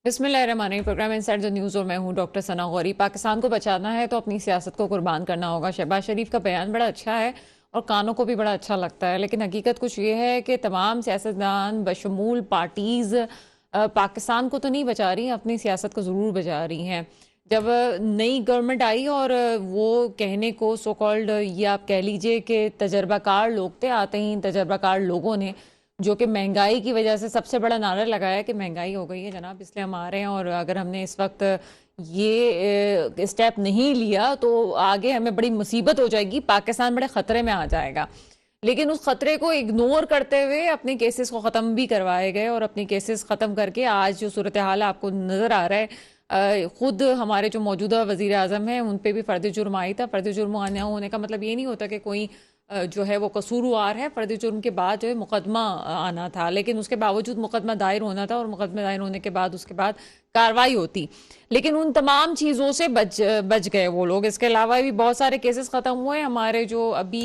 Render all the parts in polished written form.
बिस्मिल्लाहिर्रहमानिर्रहीम। Programme inside the news और मैं हूं डॉक्टर सना गौरी। पाकिस्तान को बचाना है तो अपनी सियासत को कुर्बान करना होगा। शहबाज शरीफ का बयान बड़ा अच्छा है और कानों को भी बड़ा अच्छा लगता है, लेकिन हकीकत कुछ ये है कि तमाम सियासतदान बशमूल पार्टीज़ पाकिस्तान को तो नहीं बचा रही, अपनी सियासत को ज़रूर बचा रही हैं। जब नई गवर्नमेंट आई और वो कहने को सो कॉल्ड, ये आप कह लीजिए कि तजर्बाकार लोग थे, आते ही तजर्बाकार लोगों ने जो कि महंगाई की वजह से सबसे बड़ा नारा लगाया कि महंगाई हो गई है जनाब, इसलिए हम आ रहे हैं और अगर हमने इस वक्त ये स्टेप नहीं लिया तो आगे हमें बड़ी मुसीबत हो जाएगी, पाकिस्तान बड़े ख़तरे में आ जाएगा। लेकिन उस खतरे को इग्नोर करते हुए अपने केसेस को ख़त्म भी करवाए गए और अपने केसेस ख़त्म करके आज जो सूरत हाल आपको नज़र आ रहा है, खुद हमारे जो मौजूदा वज़ीर आज़म हैं उन पे भी फ़र्द जुर्म आई था। फ़र्द जुर्म आने होने का मतलब ये नहीं होता कि कोई जो है वो कसूरवार है। फ़र्द जुर्म के बाद जो है मुकदमा आना था, लेकिन उसके बावजूद मुकदमा दायर होना था और मुकदमा दायर होने के बाद उसके बाद कार्रवाई होती, लेकिन उन तमाम चीज़ों से बच गए वो लोग। इसके अलावा भी बहुत सारे केसेस ख़त्म हुए। हमारे जो अभी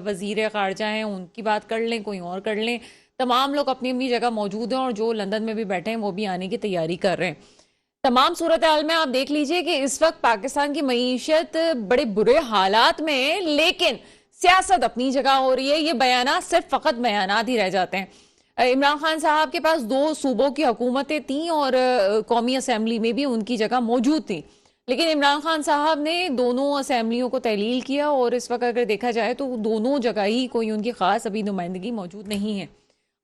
वज़ीर ख़ारजा हैं उनकी बात कर लें, कोई और कर लें, तमाम लोग अपनी अपनी जगह मौजूद हैं और जो लंदन में भी बैठे हैं वो भी आने की तैयारी कर रहे हैं। तमाम सूरत हाल में आप देख लीजिए कि इस वक्त पाकिस्तान की मईशत बड़े बुरे हालात में है, लेकिन सियासत अपनी जगह हो रही है। ये बयानात सिर्फ फ़कत बयानात ही रह जाते हैं। इमरान खान साहब के पास 2 सूबों की हुकूमतें थीं और कौमी असम्बली में भी उनकी जगह मौजूद थी, लेकिन इमरान खान साहब ने दोनों असम्बलियों को तहलील किया और इस वक्त अगर देखा जाए तो दोनों जगह ही कोई उनकी ख़ास अभी नुमाइंदगी मौजूद नहीं है।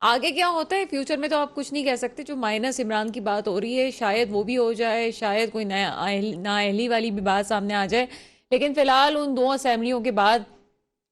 आगे क्या होता है फ्यूचर में तो आप कुछ नहीं कह सकते। जो माइनस इमरान की बात हो रही है शायद वो भी हो जाए, शायद कोई नया नाअहली वाली भी बात सामने आ जाए, लेकिन फ़िलहाल उन 2 असम्बलियों के बाद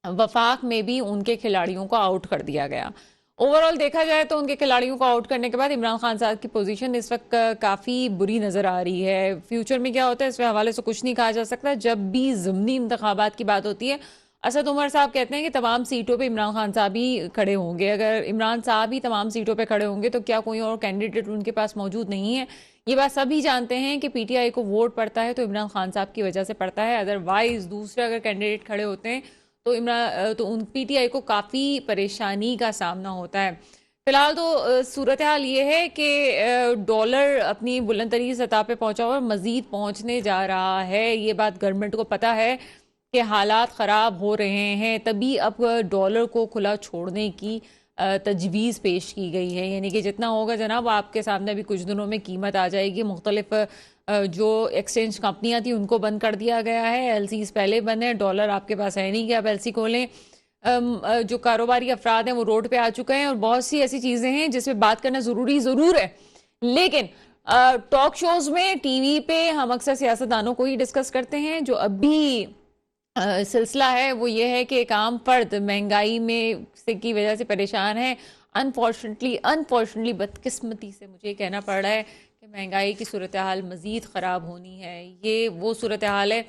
वफाक में भी उनके खिलाड़ियों को आउट कर दिया गया। ओवरऑल देखा जाए तो उनके खिलाड़ियों को आउट करने के बाद इमरान खान साहब की पोजीशन इस वक्त काफ़ी बुरी नज़र आ रही है। फ्यूचर में क्या होता है इस हवाले से कुछ नहीं कहा जा सकता। जब भी ज़िमनी इंतखाबात की बात होती है, असद उमर साहब कहते हैं कि तमाम सीटों पे इमरान खान साहब ही खड़े होंगे। अगर इमरान साहब ही तमाम सीटों पे खड़े होंगे तो क्या कोई और कैंडिडेट उनके पास मौजूद नहीं है? ये बात सभी जानते हैं कि पीटीआई को वोट पड़ता है तो इमरान खान साहब की वजह से पड़ता है, अदरवाइज दूसरे अगर कैंडिडेट खड़े होते हैं तो उन पीटीआई को काफ़ी परेशानी का सामना होता है। फिलहाल तो सूरत हाल ये है कि डॉलर अपनी बुलंद तरीन सतह पे पहुंचा और मज़ीद पहुंचने जा रहा है। ये बात गवर्नमेंट को पता है कि हालात ख़राब हो रहे हैं, तभी अब डॉलर को खुला छोड़ने की तजवीज़ पेश की गई है। यानी कि जितना होगा जनाब आपके सामने अभी कुछ दिनों में कीमत आ जाएगी। मुख्तलिफ जो एक्सचेंज कंपनियां थी उनको बंद कर दिया गया है, एलसीज पहले बंद है, डॉलर आपके पास है नहीं कि आप एलसी खोलें। जो कारोबारी अफराद हैं वो रोड पे आ चुके हैं और बहुत सी ऐसी चीज़ें हैं जिसमें बात करना ज़रूरी ज़रूर है, लेकिन टॉक शोज़ में टीवी पे हम अक्सर सियासतदानों को ही डिस्कस करते हैं। जो अभी सिलसिला है वो ये है कि एक आम फर्द महंगाई में से की वजह से परेशान है। अनफॉर्चुनेटली बदकिस्मती से मुझे कहना पड़ रहा है कि महंगाई की सूरत हाल मज़ीद ख़राब होनी है। ये वो सूरत हाल है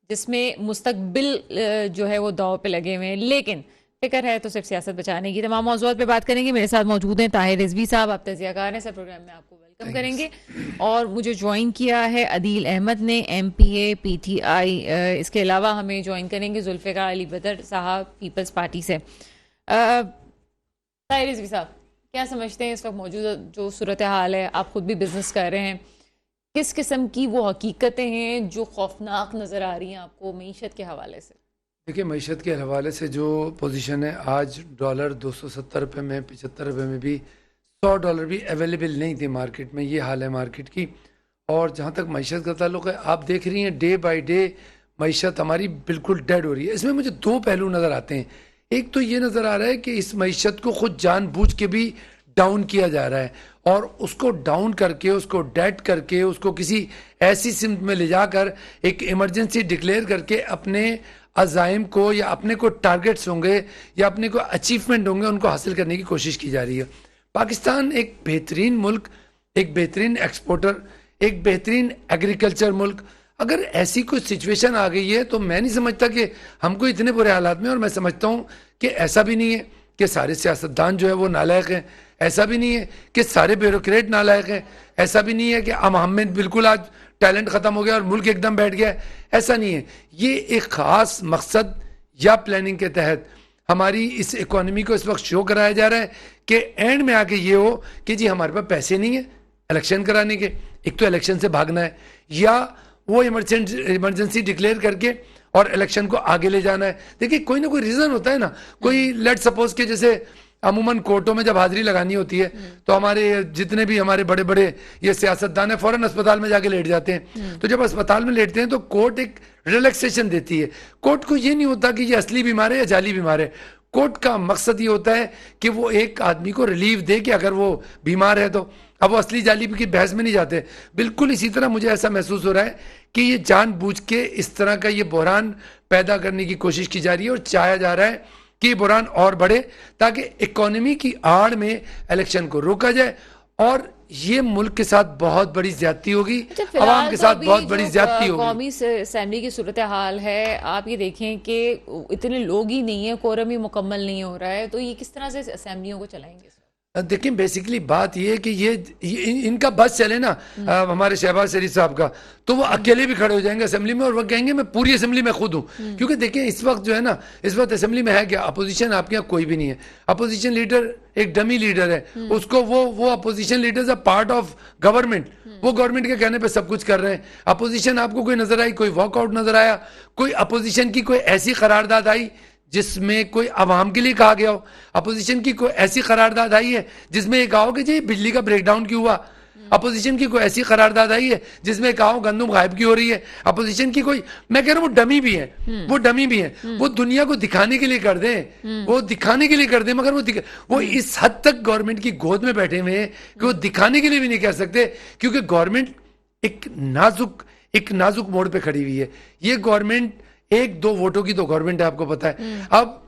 जिसमें मुस्तकबिल जो है वो दाव पे लगे हुए हैं, लेकिन फिक्र है तो सिर्फ सियासत बचाने की। तमाम मौज़ूआत पे बात करेंगे। मेरे साथ मौजूद हैं ताहिर रिजवी साहब, आप तज़कियाकार हैं, सर प्रोग्राम में आपको वेलकम करेंगे। और मुझे ज्वाइन किया है अदील अहमद ने, MPA PTI। इसके अलावा हमें ज्वाइन करेंगे जुल्फ़िकार अली बदर साहब पीपल्स पार्टी से। ताहिर रिजवी साहब, क्या समझते हैं इस वक्त मौजूदा जो सूरत हाल है, आप खुद भी बिजनेस कर रहे हैं, किस किस्म की वो हकीकतें हैं जो खौफनाक नज़र आ रही हैं आपको मीशत के हवाले से? देखिए, मईशत के हवाले से जो पोजीशन है, आज डॉलर 270 रुपये में, 75 रुपये में भी $100 भी अवेलेबल नहीं थे मार्केट में। ये हाल है मार्केट की। और जहाँ तक मईशत का ताल्लुक़ है, आप देख रही हैं डे बाय डे मईशत हमारी बिल्कुल डेड हो रही है। इसमें मुझे 2 पहलू नज़र आते हैं। एक तो ये नज़र आ रहा है कि इस मईशत को खुद जानबूझ के भी डाउन किया जा रहा है और उसको डाउन करके, उसको डेड करके, उसको किसी ऐसी सिमत में ले जाकर एक इमरजेंसी डिक्लेयर करके अपने अज़ाइम को या अपने को टारगेट्स होंगे या अपने को अचीवमेंट होंगे उनको हासिल करने की कोशिश की जा रही है। पाकिस्तान एक बेहतरीन मुल्क, एक बेहतरीन एक्सपोर्टर, एक बेहतरीन एग्रीकल्चर मुल्क, अगर ऐसी कोई सिचुएशन आ गई है तो मैं नहीं समझता कि हमको इतने बुरे हालात में, और मैं समझता हूँ कि ऐसा भी नहीं है कि सारे सियासतदान जो है वो नालायक हैं, ऐसा भी नहीं है कि सारे ब्यूरोक्रेट नालायक हैं, ऐसा भी नहीं है कि हम में बिल्कुल आज टैलेंट ख़त्म हो गया और मुल्क एकदम बैठ गया है, ऐसा नहीं है। ये एक ख़ास मकसद या प्लानिंग के तहत हमारी इस इकोनॉमी को इस वक्त शो कराया जा रहा है कि एंड में आके ये हो कि जी हमारे पास पैसे नहीं है इलेक्शन कराने के, एक तो इलेक्शन से भागना है, या वो इमरजेंसी डिक्लेयर करके और इलेक्शन को आगे ले जाना है। देखिए कोई ना कोई रीजन होता है ना, कोई लेट सपोज के जैसे अमूमन कोर्टों में जब हाजिरी लगानी होती है तो हमारे जितने भी हमारे बड़े बड़े ये सियासतदान है फौरन अस्पताल में जाके लेट जाते हैं। तो जब अस्पताल में लेटते हैं तो कोर्ट एक रिलैक्सेशन देती है। कोर्ट को ये नहीं होता कि ये असली बीमार है या जाली बीमार है। कोर्ट का मकसद ये होता है कि वो एक आदमी को रिलीफ दे कि अगर वो बीमार है तो। अब वो असली जाली की बहस में नहीं जाते। बिल्कुल इसी तरह मुझे ऐसा महसूस हो रहा है कि ये जानबूझ के इस तरह का ये बहरान पैदा करने की कोशिश की जा रही है और चाहा जा रहा है कि ये बहरान और बढ़े ताकि इकोनॉमी की आड़ में इलेक्शन को रोका जाए और ये मुल्क के साथ बहुत बड़ी ज्यादती होगी, अवाम के साथ बहुत बड़ी ज्यादती होगी। कौमी असेंबली की सूरत हाल है, आप ये देखें कि इतने लोग ही नहीं है, कोरम ही मुकम्मल नहीं हो रहा है, तो ये किस तरह से असेंबलियों को चलाएंगे? देखिए बेसिकली बात ये है कि ये इनका बस चले ना हमारे शहबाज शरीफ साहब का, तो वो अकेले भी खड़े हो जाएंगे असेंबली में और वो कहेंगे मैं पूरी असेंबली में खुद हूँ। क्योंकि देखिए इस वक्त जो है ना, इस वक्त असेंबली में है क्या, अपोजिशन आपके यहाँ कोई भी नहीं है। अपोजिशन लीडर एक डमी लीडर है, उसको वो opposition leaders are part of government, वो गवर्नमेंट के कहने पे सब कुछ कर रहे हैं। अपोजिशन आपको कोई नजर आई, कोई वॉकआउट नजर आया, कोई अपोजिशन की कोई ऐसी करारदाद आई जिसमें कोई आवाम के लिए कहा गया हो? अपोजिशन की कोई ऐसी करारदाद आई है जिसमें ये कहा हो कि जी बिजली का ब्रेकडाउन क्यों हुआ? अपोजिशन की कोई ऐसी करारदाद आई है जिसमें कहा हो गंदम गायब क्यों हो रही है? अपोजिशन की कोई, मैं कह रहा हूँ वो डमी भी है, वो डमी भी है, वो दुनिया को दिखाने के लिए कर दें, वो दिखाने के लिए कर दें, मगर वो इस हद तक गवर्नमेंट की गोद में बैठे हुए हैं कि वो दिखाने के लिए भी नहीं कर सकते, क्योंकि गवर्नमेंट एक नाजुक मोड़ पे खड़ी हुई है। ये गवर्नमेंट एक दो वोटों की तो गवर्नमेंट है, आपको पता है। अब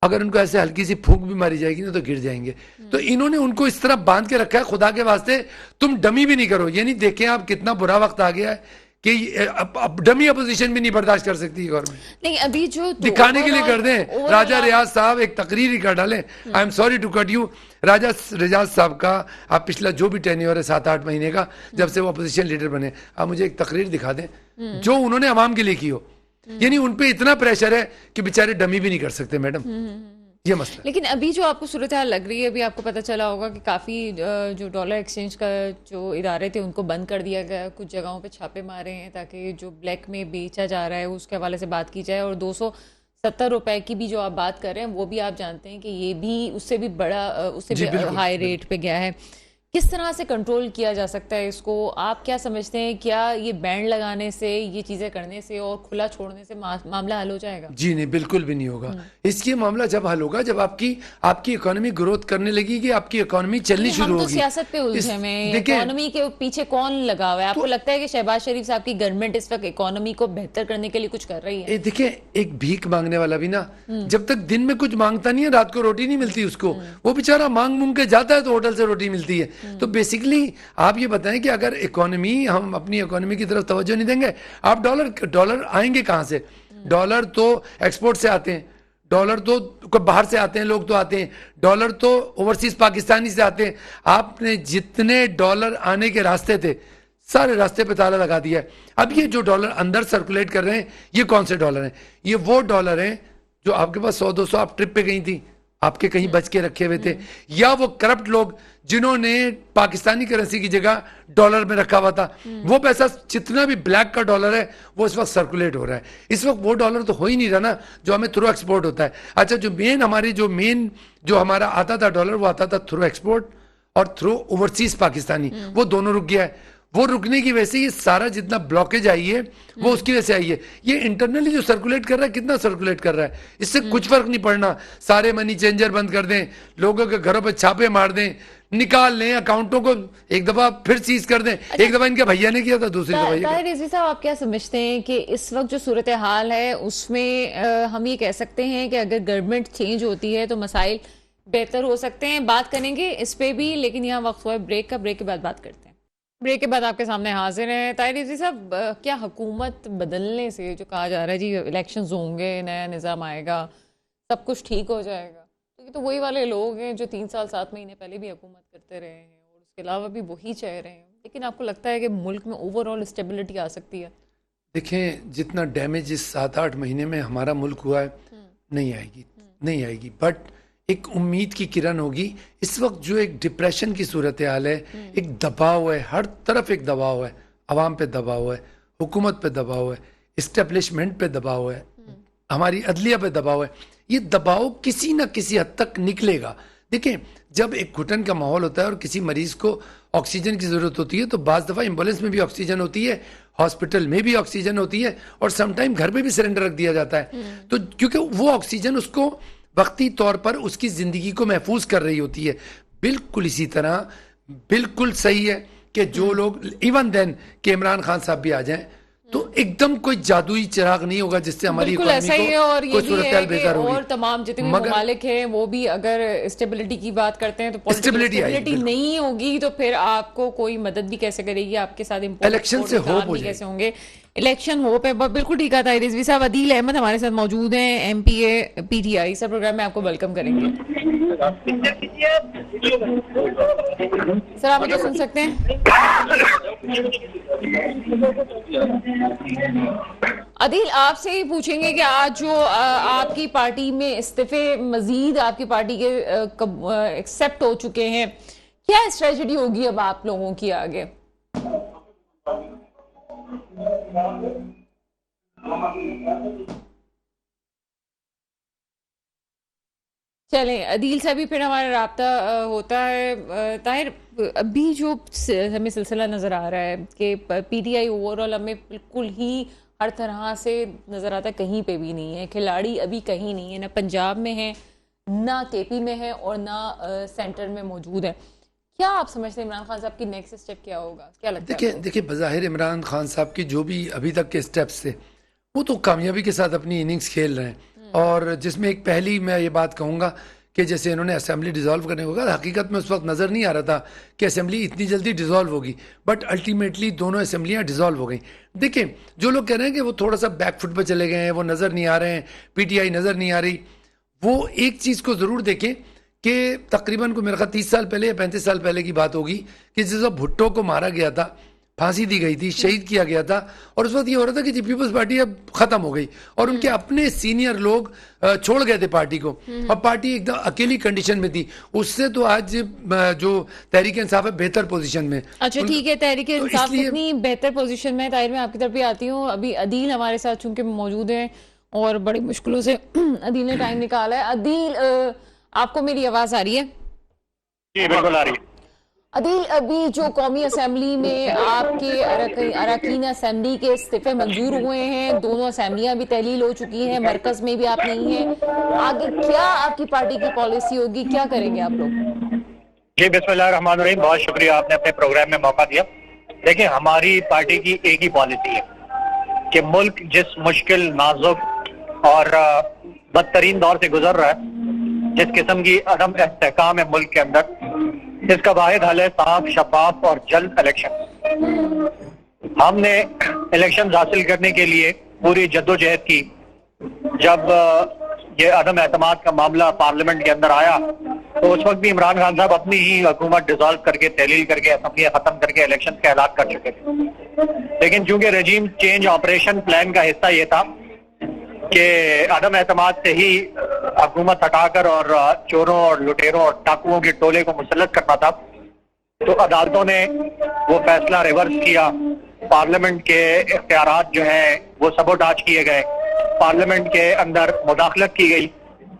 अगर उनको ऐसे हल्की सी फूंक भी मारी जाएगी ना तो गिर जाएंगे। तो इन्होंने उनको इस तरह बांध के रखा है, खुदा के वास्ते तुम डमी भी नहीं करो। ये नहीं देखें आप कितना बुरा वक्त आ गया है कि अब डमी अपोजिशन भी नहीं बर्दाश्त कर सकती है गवर्नमेंट। नहीं अभी जो दिखाने के लिए कर दें। राजा रियाज साहब एक तकरीर ही कर डालें, I am sorry to cut you, Raja Riyaz साहब का आप पिछला जो भी टेन्योर है 7-8 महीने का, जब से वो अपोजिशन लीडर बने, आप मुझे एक तकरीर दिखा दें जो उन्होंने अवाम के लिए की हो। यानी उन पे इतना प्रेशर है कि बेचारे डमी भी नहीं कर सकते मैडम, ये मसला। लेकिन अभी जो आपको सूरत हाल लग रही है, अभी आपको पता चला होगा कि काफ़ी जो डॉलर एक्सचेंज का जो इदारे थे उनको बंद कर दिया गया, कुछ जगहों पे छापे मारे हैं ताकि जो ब्लैक में बेचा जा रहा है उसके हवाले से बात की जाए। और 270 रुपए की भी जो आप बात कर रहे हैं वो भी आप जानते हैं कि ये भी उससे भी बड़ा, उससे भी हाई रेट पे गया है। किस तरह से कंट्रोल किया जा सकता है इसको? आप क्या समझते हैं, क्या ये बैंड लगाने से, ये चीज़ें करने से और खुला छोड़ने से मामला हल हो जाएगा? जी नहीं, बिल्कुल भी नहीं होगा। इसकी मामला जब हल होगा जब आपकी इकोनॉमी ग्रोथ करने लगेगी, आपकी इकोनॉमी चलनी शुरू होगी। हम तो सियासत पे उलझे में, इकोनॉमी के पीछे कौन लगा हुआ है? आपको लगता है कि शहबाज शरीफ साहब की गवर्नमेंट इस वक्त इकोनॉमी को बेहतर करने के लिए कुछ कर रही है? देखिए एक भीख मांगने वाला भी ना जब तक दिन में कुछ मांगता नहीं है, रात को रोटी नहीं मिलती उसको, वो बेचारा मांग के जाता है तो होटल से रोटी मिलती है। तो बेसिकली आप ये बताएं कि अगर इकोनॉमी, हम अपनी इकोनॉमी की तरफ तवज्जो नहीं देंगे, आप डॉलर आएंगे कहां से? डॉलर तो एक्सपोर्ट से आते हैं, डॉलर तो बाहर से आते हैं, लोग तो आते हैं, डॉलर तो ओवरसीज पाकिस्तानी से आते हैं। आपने जितने डॉलर आने के रास्ते थे सारे रास्ते पे ताला लगा दिया है। अब ये जो डॉलर अंदर सर्कुलेट कर रहे हैं, ये कौन से डॉलर हैं? ये वो डॉलर हैं जो आपके पास 100-200 आप ट्रिप पे गई थी, आपके कहीं बच के रखे हुए थे, या वो करप्ट लोग जिन्होंने पाकिस्तानी करेंसी की जगह डॉलर में रखा हुआ था, वो पैसा जितना भी ब्लैक का डॉलर है वो इस वक्त सर्कुलेट हो रहा है। इस वक्त वो डॉलर तो हो ही नहीं रहा ना जो हमें थ्रू एक्सपोर्ट होता है। अच्छा, जो हमारा आता था डॉलर, वो आता था थ्रू एक्सपोर्ट और थ्रू ओवरसीज पाकिस्तानी, वो दोनों रुक गया है। वो रुकने की वजह से ये सारा जितना ब्लॉकेज आई है वो उसकी वजह से आई है। ये इंटरनली जो सर्कुलेट कर रहा है, कितना सर्कुलेट कर रहा है, इससे कुछ फर्क नहीं पड़ना। सारे मनी चेंजर बंद कर दें, लोगों के घरों पर छापे मार दें, निकाल लें अकाउंटों को, एक दफा फिर सीज कर दें। अच्छा, एक दफा इनके भैया ने किया था, दूसरी दफा रिजवी साहब आप क्या समझते हैं कि इस वक्त जो सूरत हाल है उसमें हम ये कह सकते हैं कि अगर गवर्नमेंट चेंज होती है तो मसाइल बेहतर हो सकते हैं? बात करेंगे इस पे भी, लेकिन यहाँ वक्त हुआ है ब्रेक का, ब्रेक के बाद बात करते हैं। ब्रेक के बाद आपके सामने हाजिर हैं ताहिर रिजवी साहब। क्या हुकूमत बदलने से, जो कहा जा रहा है जी इलेक्शंस होंगे, नया निज़ाम आएगा, सब कुछ ठीक हो जाएगा, तो वही वाले लोग हैं जो 3 साल 7 महीने पहले भी हुकूमत करते रहे हैं और उसके अलावा भी वही चाह रहे हैं, लेकिन आपको लगता है कि मुल्क में ओवरऑल स्टेबिलिटी आ सकती है? देखें, जितना डैमेज इस 7-8 महीने में हमारा मुल्क हुआ है नहीं आएगी। बट एक उम्मीद की किरण होगी। इस वक्त जो एक डिप्रेशन की सूरत हाल है, एक दबाव है, हर तरफ एक दबाव है, आवाम पे दबाव है, हुकूमत पे दबाव है, इस्टेब्लिशमेंट पे दबाव है, हमारी अदलिया पे दबाव है। ये दबाव किसी न किसी हद तक निकलेगा। देखिए, जब एक घुटन का माहौल होता है और किसी मरीज को ऑक्सीजन की जरूरत होती है, तो बाज दफा एम्बुलेंस में भी ऑक्सीजन होती है, हॉस्पिटल में भी ऑक्सीजन होती है, और समटाइम घर पे भी सिलेंडर रख दिया जाता है। तो क्योंकि वो ऑक्सीजन उसको वक्ती तौर पर उसकी जिंदगी को महफूज कर रही होती है। बिल्कुल इसी तरह बिल्कुल सही है कि जो लोग इवन देन कि इमरान खान साहब भी आ जाएं, तो एकदम कोई जादुई चिराग नहीं होगा जिससे हमारी बिल्कुल ऐसा ही है। और ये कोई भी सूरत है हाल कि बेहतर होगी। और तमाम जितने भी मगर ममालिक हैं वो भी अगर स्टेबिलिटी की बात करते हैं तो Stability आएगी, स्टेबिलिटी बिल्कुल। नहीं होगी तो फिर आपको कोई मदद भी कैसे करेगी, आपके साथ इलेक्शन से होप हो भी जाएगी। कैसे होंगे। इलेक्शन होप है। बिल्कुल ठीक है। रिजवी साहब, अदील अहमद हमारे साथ मौजूद हैं, MPA PTI। सर, प्रोग्राम में आपको वेलकम करेंगे। सर, आप मुझे सुन सकते हैं? अदील, आपसे ही पूछेंगे कि आज जो आपकी पार्टी में इस्तीफे मजीद आपकी पार्टी के एक्सेप्ट हो चुके हैं, क्या स्ट्रेटजी होगी अब आप लोगों की आगे? चलें, अदील से भी फिर हमारा राब्ता होता है। ताहिर, अभी जो हमें सिलसिला नज़र आ रहा है कि PTI ओवरऑल हमें बिल्कुल ही हर तरह से नज़र आता है, कहीं पे भी नहीं है, खिलाड़ी अभी कहीं नहीं है, ना पंजाब में है, ना KP में है, और ना सेंटर में मौजूद है। क्या आप समझते हैं इमरान खान साहब की नेक्स्ट स्टेप क्या होगा? क्या लगता है आपको? देखिए बज़ाहिर इमरान खान साहब की जो भी अभी तक के स्टेप्स थे, वो तो कामयाबी के साथ अपनी इनिंग्स खेल रहे हैं। और जिसमें एक पहली मैं ये बात कहूँगा कि जैसे इन्होंने असेंबली डिसॉल्व करने को कहा, हकीकत में उस वक्त नज़र नहीं आ रहा था कि असेंबली इतनी जल्दी डिसॉल्व होगी, बट अल्टीमेटली दोनों असेंबलियाँ डिसॉल्व हो गई। देखिए, जो लोग कह रहे हैं कि वो थोड़ा सा बैकफुट पर चले गए हैं, वो नज़र नहीं आ रहे हैं, PTI नज़र नहीं आ रही, वो एक चीज़ को ज़रूर देखें कि तकरीबन को मेरे ख्याल 30 साल पहले या 35 साल पहले की बात होगी कि जिस वक्त भुट्टो को मारा गया था, फांसी दी गई थी, शहीद किया गया था, और उस वक्त ये हो रहा था कि पीपल्स पार्टी अब खत्म हो गई और उनके अपने सीनियर लोग छोड़ गए थे पार्टी को, और पार्टी एकदम अकेली कंडीशन में थी। उससे तो आज जो तहरीक इंसाफ है बेहतर पोजीशन में। अच्छा, ठीक है। तहरीक तो इंसाफ इसलिए कितनी बेहतर पोजीशन में है? ताहिर, मैं आपकी तरफ भी आती हूँ। अभी अदील हमारे साथ चूंकि मौजूद है और बड़ी मुश्किलों से अदील ने टाइम निकाला है। अदील, आपको मेरी आवाज आ रही है? जी बिल्कुल आ रही है। अदील, अभी जो कौमी असेंबली में आपके अरकान असेंबली के इस्तीफे मंजूर हुए हैं, दोनों असेंबलियां भी तहलील हो चुकी हैं, मरकज में भी आप नहीं हैं, आगे क्या आपकी पार्टी की पॉलिसी होगी, क्या करेंगे आप लोग? जी बिस्मिल्लाहिर्रहमानिर्रहीम, बहुत शुक्रिया, आपने अपने प्रोग्राम में मौका दिया। देखिए, हमारी पार्टी की एक ही पॉलिसी है कि मुल्क जिस मुश्किल, नाजुक और बदतरीन दौर से गुजर रहा है, जिस किस्म की अदम इस्तेहकाम है मुल्क के अंदर, इसका वाहिद हल है साफ, शफाफ और जल्द इलेक्शन। हमने इलेक्शन हासिल करने के लिए पूरी जद्दोजहद की। जब ये अदम एतमाद का मामला पार्लियामेंट के अंदर आया तो उस वक्त भी इमरान खान साहब अपनी ही हुकूमत डिसॉल्व करके, तहलील करके, असेंबलियां खत्म करके इलेक्शन का ऐलान कर चुके थे। लेकिन चूंकि रजीम चेंज ऑपरेशन प्लान का हिस्सा ये था कि अदम एतमाद से ही हुकूमत हटाकर और चोरों और लुटेरों और डाकुओं के टोले को मुसल्लत करना था, तो अदालतों ने वो फैसला रिवर्स किया। पार्लियामेंट के इख्तियारात जो हैं वो सबोटाज किए गए, पार्लियामेंट के अंदर मुदाखलत की गई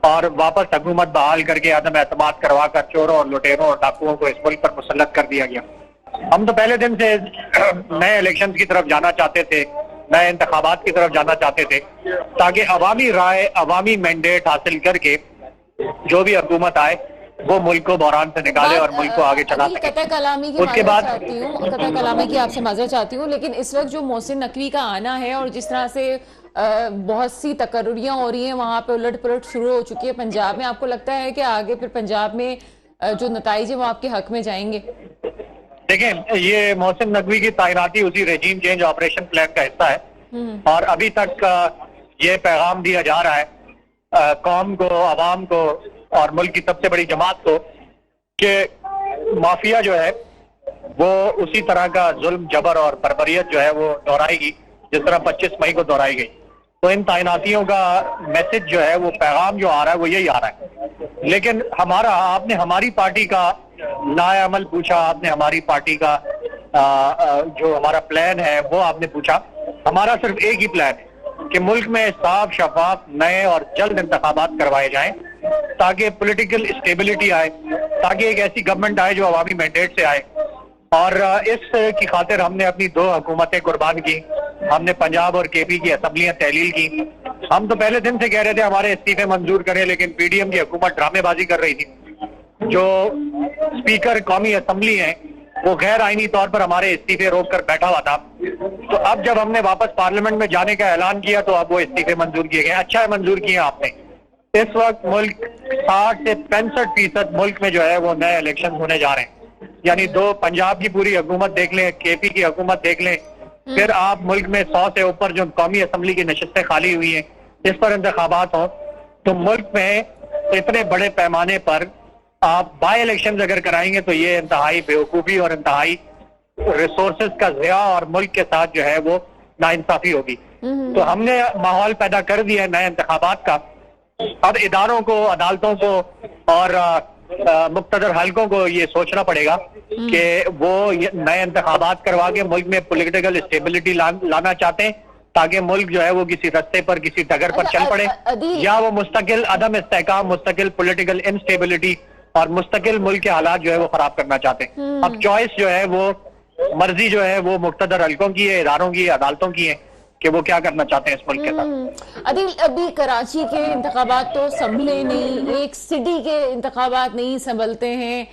और वापस हुकूमत बहाल करके अदम एतमाद करवा कर चोरों और लुटेरों और डाकुओं को इस मुल्क पर मुसल्लत कर दिया गया। हम तो पहले दिन से नए इलेक्शन की तरफ जाना चाहते थे, नए इंतखाबात की तरफ जाना चाहते थे, ताकि अवामी राय, अवामी मैंडेट हासिल करके जो भी हुकूमत आए वो मुल्क को बहरान से निकाले और मुल्क को आगे चला सके। कतई कलामी की उसके बाद कतई कलामी की आपसे माजरत चाहती हूँ, लेकिन इस वक्त जो मोहसिन नकवी का आना है और जिस तरह से बहुत सी तकर्रुरियां हो रही हैं, वहां पे उलट पुलट शुरू हो चुकी है पंजाब में, आपको लगता है कि आगे फिर पंजाब में जो नताइज है वो आपके हक में जाएंगे? देखें, ये मोहसिन नकवी की तैनाती उसी रेजीम चेंज ऑपरेशन प्लान का हिस्सा है और अभी तक ये पैगाम दिया जा रहा है कौम को, अवाम को और मुल्क की सबसे बड़ी जमात को कि माफिया जो है वो उसी तरह का जुल्म, जबर और बर्बरियत जो है वो दोहराएगी जिस तरह 25 मई को दोहराई गई। तो इन तैनातियों का मैसेज जो है, वो पैगाम जो आ रहा है वो यही आ रहा है। लेकिन आपने हमारी पार्टी का लाएअमल पूछा, आपने हमारी पार्टी का जो हमारा प्लान है वो आपने पूछा। हमारा सिर्फ एक ही प्लान है कि मुल्क में साफ, शफाफ, नए और जल्द इंतखाबात करवाए जाएं ताकि पॉलिटिकल स्टेबिलिटी आए, ताकि एक ऐसी गवर्नमेंट आए जो अवामी मैंडेट से आए। और इस की खातिर हमने अपनी 2 हुकूमतें कुर्बान की। हमने पंजाब और केपी की असम्बलियां तहलील की। हम तो पहले दिन से कह रहे थे हमारे इस्तीफे मंजूर करें, लेकिन पीडीएम की हुकूमत ड्रामेबाजी कर रही थी। जो स्पीकर कौमी असम्बली है वो गैर आईनी तौर पर हमारे इस्तीफे रोक कर बैठा हुआ था। तो अब जब हमने वापस पार्लियामेंट में जाने का ऐलान किया तो अब वो इस्तीफे मंजूर किए गए। अच्छा है, मंजूर किए आपने। इस वक्त मुल्क 60 से 65% मुल्क में जो है वो नए इलेक्शन होने जा रहे हैं। यानी 2 पंजाब की पूरी हुकूमत देख लें, केपी की हुकूमत देख लें, फिर आप मुल्क में 100 से ऊपर जो कौमी असम्बली की नशिस्तें खाली हुई हैं इस पर इंतखाबात हों, तो मुल्क में इतने बड़े पैमाने पर आप बाई इलेक्शन अगर कराएंगे तो ये इंतहाई बेवकूफ़ी और इंतहाई रिसोर्सेज का ज़िया और मुल्क के साथ जो है वो नाइंसाफी होगी। तो हमने माहौल पैदा कर दिया है नए इंतखाबात का। अब इदारों को, अदालतों को और मुक्तदर हलकों को ये सोचना पड़ेगा कि वो नए इंतखाबात करवा के मुल्क में पॉलिटिकल स्टेबिलिटी लाना चाहते हैं ताकि मुल्क जो है वो किसी रास्ते पर, किसी डगर पर चल पड़े, या वो मुस्तकिल अदम इस्तेहकाम, मुस्तकिल पॉलिटिकल इनस्टेबिलिटी और मुस्तकिल मुल्क के हालात जो है वो खराब करना चाहते हैं। अब चॉइस जो है वो, मर्जी जो है वो मुक्तदर हलकों की है, इदारों की है, अदालतों की है कि वो क्या करना चाहते हैं इस मुल्क के साथ। अदिल, अभी कराची के इंतखाबात तो संभले नहीं, एक सिटी के इंतखाबात नहीं संभलते हैं।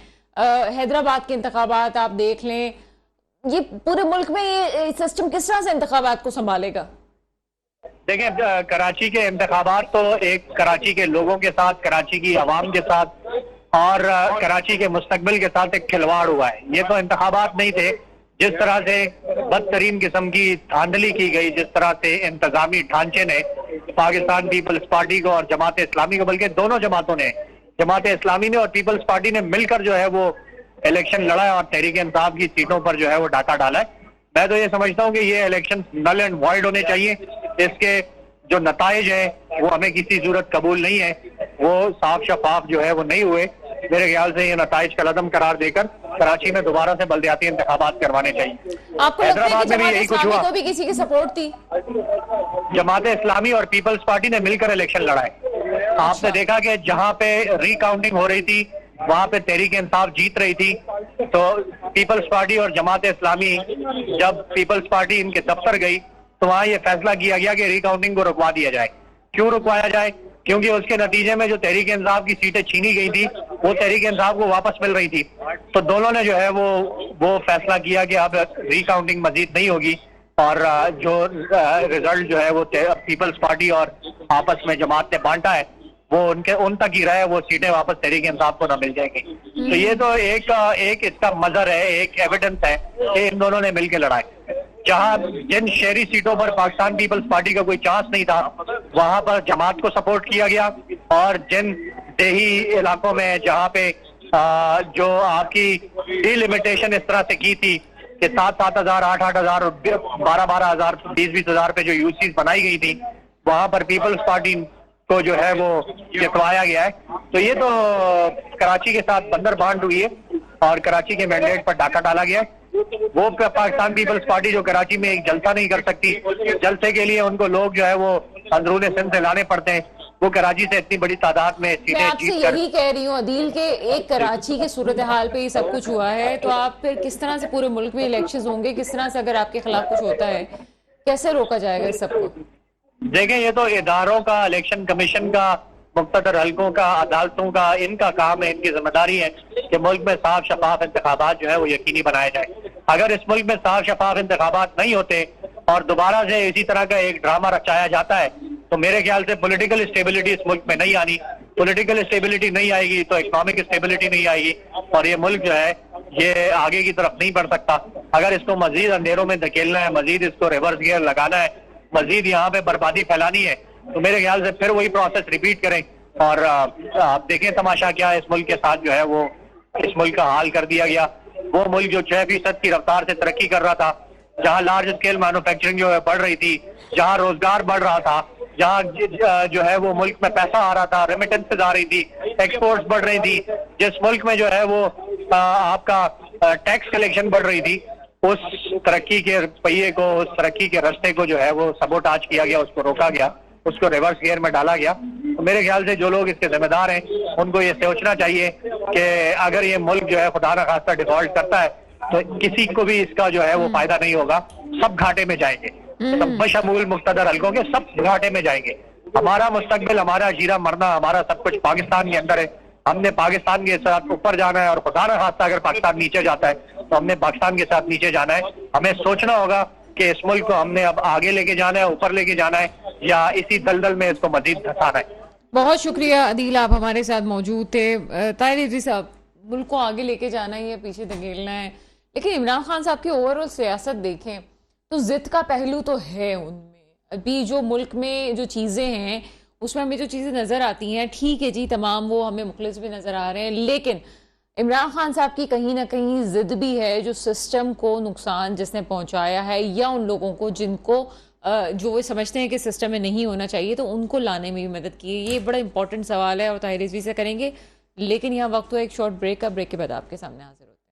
हैदराबाद के इंतखाबात आप देख लें, ये पूरे मुल्क में ये सिस्टम किस तरह से इंतखाबात को संभालेगा? देखें, कराची के इंतखाबात तो एक कराची के लोगों के साथ, कराची की आवाम के साथ और कराची के मुस्तकबिल के साथ एक खिलवाड़ हुआ है। ये तो इंतखाबात नहीं थे। जिस तरह से बदतरीन किस्म की धांधली की गई, जिस तरह से इंतजामी ढांचे ने पाकिस्तान पीपल्स पार्टी को और जमात इस्लामी को, बल्कि दोनों जमातों ने, जमात इस्लामी ने और पीपल्स पार्टी ने मिलकर जो है वो इलेक्शन लड़ा है और तहरीक इंसाफ की सीटों पर जो है वो डाका डाला है। मैं तो ये समझता हूँ कि ये इलेक्शन नल एंड वॉइड होने चाहिए। इसके जो नताइज हैं वो हमें किसी सूरत कबूल नहीं है, वो साफ शफाफ जो है वो नहीं हुए। मेरे ख्याल से ये नताइज का कदम करार देकर कराची में दोबारा से बल्दियाती इंतखाबात करवाने चाहिए। आपको लगता है कि में भी यही कुछ हुआ। को भी किसी की सपोर्ट थी? जमात इस्लामी और पीपल्स पार्टी ने मिलकर इलेक्शन लड़ा है। आपने देखा कि जहां पे रिकाउंटिंग हो रही थी वहां पे तहरीक इंसाफ जीत रही थी, तो पीपल्स पार्टी और जमात इस्लामी, जब पीपल्स पार्टी इनके दफ्तर गई तो वहां ये फैसला किया गया कि रिकाउंटिंग को रुकवा दिया जाए। क्यों रुकवाया जाए? क्योंकि उसके नतीजे में जो तहरीक इंसाफ की सीटें छीनी गई थी वो तहरीक इंसाफ को वापस मिल रही थी। तो दोनों ने जो है वो फैसला किया कि अब रिकाउंटिंग मजीद नहीं होगी और जो रिजल्ट जो है वो पीपल्स पार्टी और आपस में जमात ने बांटा है वो उन तक ही रहे, वो सीटें वापस तहरीक इंसाफ को ना मिल जाएंगी। तो ये तो एक इसका मजर है, एक एविडेंस है कि इन दोनों ने मिलकर लड़ा है। जहां जिन शहरी सीटों पर पाकिस्तान पीपल्स पार्टी का कोई चांस नहीं था वहां पर जमात को सपोर्ट किया गया, और जिन देही इलाकों में जहां पे जो आपकी डिलिमिटेशन इस तरह से की थी कि 7,000, 8,000, 12,000, 20,000 पे जो यूसीज बनाई गई थी वहां पर पीपल्स पार्टी को जो है वो जितवाया गया है। तो ये तो कराची के साथ बंदर बांट हुई है और कराची के मैंडेट पर डाका डाला गया है। वो पाकिस्तान पीपल्स पार्टी जो कराची में एक जलसा नहीं कर सकती, जलसे के लिए उनको लोग जो है वो अंदरूनी सिंध से लाने पड़ते हैं, वो कराची से इतनी बड़ी तादाद में सीटें आपसे यही कह रही हूँ अदील के एक कराची के सूरत हाल पे ये सब कुछ हुआ है, तो आप फिर किस तरह से पूरे मुल्क में इलेक्शन होंगे? किस तरह से अगर आपके खिलाफ कुछ होता है कैसे रोका जाएगा इस सबको? देखें, ये तो इदारों का, इलेक्शन कमीशन का, मुख्तदर हलकों का, अदालतों का, इनका काम है, इनकी जिम्मेदारी है कि मुल्क में साफ शफाफ इंतखाबात जो है वो यकीनी बनाए जाए। अगर इस मुल्क में साफ शफाफ इंतखाबात नहीं होते और दोबारा से इसी तरह का एक ड्रामा रचाया जाता है तो मेरे ख्याल से पॉलिटिकल स्टेबिलिटी इस मुल्क में नहीं आनी। पॉलिटिकल स्टेबिलिटी नहीं आएगी तो इकोनॉमिक स्टेबिलिटी नहीं आएगी और ये मुल्क जो है ये आगे की तरफ नहीं बढ़ सकता। अगर इसको मजीद अंधेरों में धकेलना है, मजीद इसको रिवर्स गियर लगाना है, मजीद यहाँ पे बर्बादी फैलानी है, तो मेरे ख्याल से फिर वही प्रोसेस रिपीट करें। और आप देखें तमाशा क्या इस मुल्क के साथ जो है वो इस मुल्क का हाल कर दिया गया। वो मुल्क जो 6% की रफ्तार से तरक्की कर रहा था, जहाँ लार्ज स्केल मैन्युफैक्चरिंग जो है बढ़ रही थी, जहाँ रोजगार बढ़ रहा था, जहाँ जो है वो मुल्क में पैसा आ रहा था, रेमिटेंसेज आ रही थी, एक्सपोर्ट्स बढ़ रही थी, जिस मुल्क में जो है वो आपका टैक्स कलेक्शन बढ़ रही थी, उस तरक्की के पहिए को, उस तरक्की के रास्ते को जो है वो सबोटाज किया गया, उसको रोका गया, उसको रिवर्स गियर में डाला गया। तो मेरे ख्याल से जो लोग इसके जिम्मेदार हैं उनको ये सोचना चाहिए कि अगर ये मुल्क जो है खुदा न खास्ता डिफॉल्ट करता है तो किसी को भी इसका जो है वो फायदा नहीं होगा, सब घाटे में जाएंगे, सब बशमूल मुक्तदर हल्कों के सब घाटे में जाएंगे। हमारा मुस्तकबिल, हमारा जीना मरना, हमारा सब कुछ पाकिस्तान के अंदर है। हमने पाकिस्तान के साथ ऊपर जाना है और खुदा न खास्ता अगर पाकिस्तान नीचे जाता है तो हमने पाकिस्तान के साथ नीचे जाना है। हमें सोचना होगा कि इस मुल्क को हमने अब आगे लेके जाना है, ऊपर लेके जाना है, या इसी दलदल में इसको मजीद धंसाना है। बहुत शुक्रिया अदील, आप हमारे साथ मौजूद थे। ताहिर रिजवी साहब, मुल्क को आगे लेके जाना है या पीछे धकेलना है, लेकिन इमरान खान साहब की ओवरऑल सियासत देखें तो जिद का पहलू तो है उनमें। अभी जो मुल्क में जो चीज़ें हैं उसमें हमें जो चीज़ें नज़र आती हैं, ठीक है जी, तमाम वो हमें मुखलिस भी नज़र आ रहे हैं, लेकिन इमरान खान साहब की कहीं ना कहीं जिद भी है जो सिस्टम को नुकसान जिसने पहुंचाया है, या उन लोगों को जिनको जो वो समझते हैं कि सिस्टम में नहीं होना चाहिए तो उनको लाने में भी मदद की है। ये बड़ा इंपॉर्टेंट सवाल है और ताहिर रिजवी से करेंगे, लेकिन यहाँ वक्त हुआ एक शॉर्ट ब्रेक का। ब्रेक के बाद आपके सामने हाजिर